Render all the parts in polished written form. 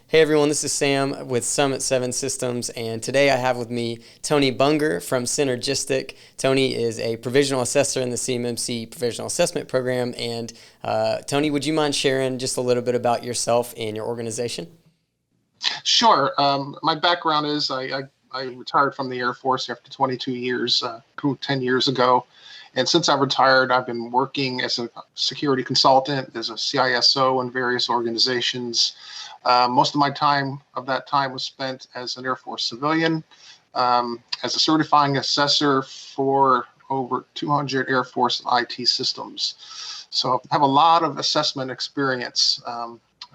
Hey everyone, this is Sam with Summit 7 Systems, and today I have with me Tony Buenger from CynergisTek. Tony is a provisional assessor in the Cmmc Provisional Assessment Program, and Tony, would you mind sharing just a little bit about yourself and your organization? Sure. My background is I retired from the Air Force after 22 years, 10 years ago. And since I retired, I've been working as a security consultant, as a CISO in various organizations. Most of that time was spent as an Air Force civilian, as a certifying assessor for over 200 Air Force IT systems. So I have a lot of assessment experience.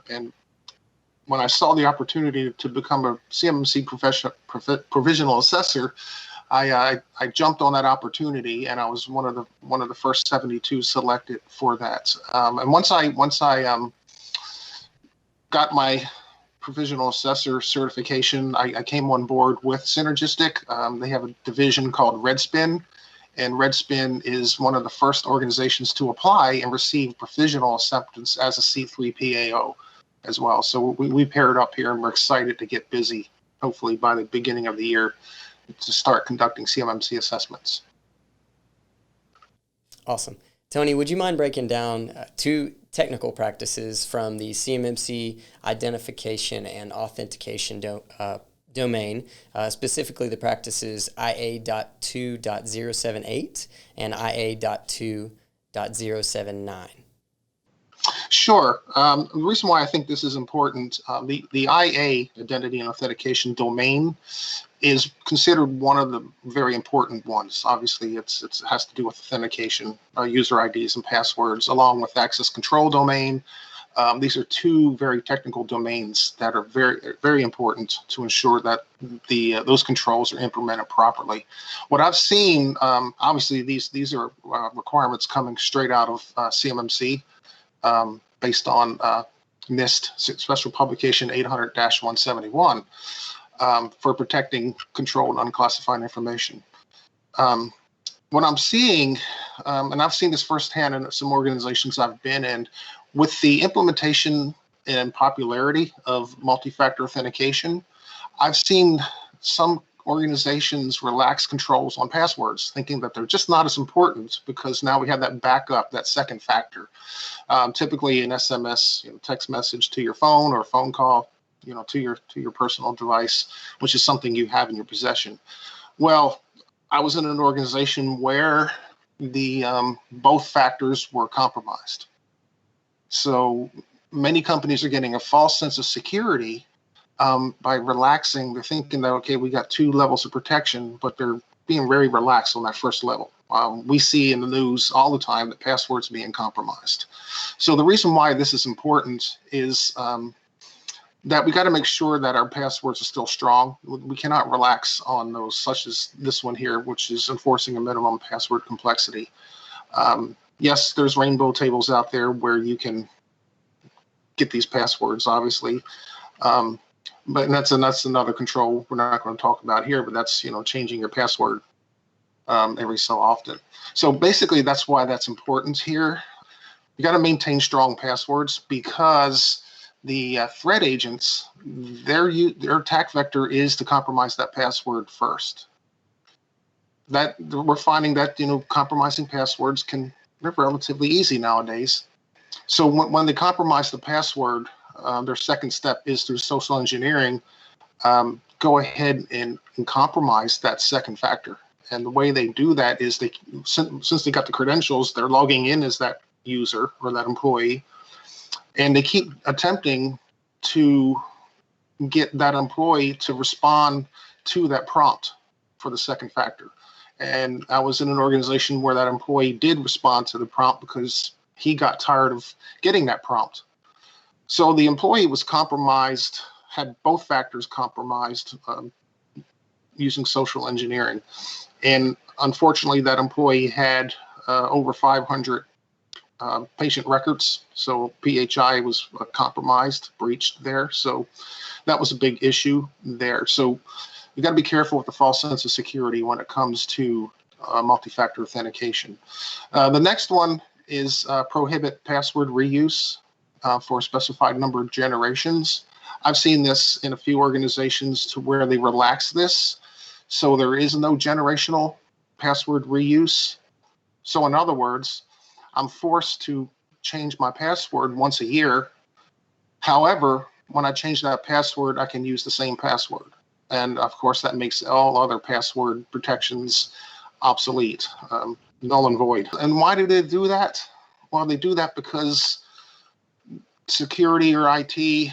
And when I saw the opportunity to become a CMMC provisional assessor, I jumped on that opportunity, and I was one of the first 72 selected for that. And once I got my provisional assessor certification, I came on board with CynergisTek. They have a division called Redspin, and Redspin is one of the first organizations to apply and receive provisional acceptance as a C3PAO as well. So we paired up here, and we're excited to get busy, hopefully by the beginning of the year, to start conducting CMMC assessments. Awesome. Tony, would you mind breaking down two technical practices from the CMMC Identification and Authentication domain, specifically the practices IA.2.078 and IA.2.079? Sure. The reason why I think this is important, the IA, Identity and Authentication domain, is considered one of the very important ones. Obviously, it has to do with authentication, user IDs and passwords, along with access control domain. These are two very technical domains that are very, very important to ensure that those controls are implemented properly. What I've seen, obviously, these are requirements coming straight out of CMMC. Based on NIST Special Publication 800-171 for protecting controlled unclassified information. What I'm seeing, and I've seen this firsthand in some organizations I've been in, with the implementation and popularity of multi-factor authentication, I've seen some organizations relax controls on passwords, thinking that they're just not as important because now we have that backup, that second factor. Typically an SMS, text message to your phone, or a phone call, to your personal device, which is something you have in your possession. Well, I was in an organization where the both factors were compromised. So many companies are getting a false sense of security by relaxing. They're thinking that, okay, we got two levels of protection, but they're being very relaxed on that first level. We see in the news all the time that passwords being compromised. So the reason why this is important is that we got to make sure that our passwords are still strong. We cannot relax on those, such as this one here, which is enforcing a minimum password complexity. Yes, there's rainbow tables out there where you can get these passwords, obviously. But that's another control we're not going to talk about here, but that's, changing your password every so often. So basically, that's why that's important here. You got to maintain strong passwords, because the threat agents, their attack vector is to compromise that password first. That we're finding that compromising passwords they're relatively easy nowadays. So when they compromise the password, their second step is through social engineering, go ahead and compromise that second factor. And the way they do that is since they got the credentials, they're logging in as that user or that employee, and they keep attempting to get that employee to respond to that prompt for the second factor. And I was in an organization where that employee did respond to the prompt because he got tired of getting that prompt. So the employee was compromised, had both factors compromised using social engineering. And unfortunately, that employee had over 500 patient records. So PHI was compromised, breached there. So that was a big issue there. So you got to be careful with the false sense of security when it comes to multi-factor authentication. The next one is prohibit password reuse for a specified number of generations. I've seen this in a few organizations to where they relax this, so there is no generational password reuse. So in other words, I'm forced to change my password once a year. However, when I change that password, I can use the same password. And of course, that makes all other password protections obsolete, null and void. And why do they do that? Well, they do that because security or IT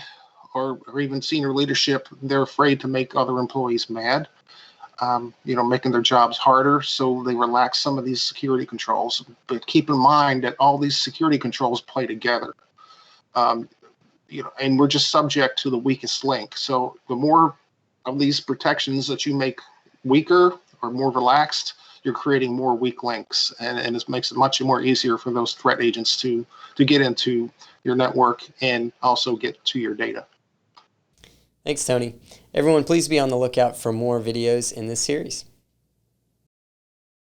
or even senior leadership, they're afraid to make other employees mad, making their jobs harder. So they relax some of these security controls. But keep in mind that all these security controls play together. And we're just subject to the weakest link. So the more of these protections that you make weaker or more relaxed, you're creating more weak links, and it makes it much more easier for those threat agents to get into your network and also get to your data. Thanks, Tony. Everyone, please be on the lookout for more videos in this series.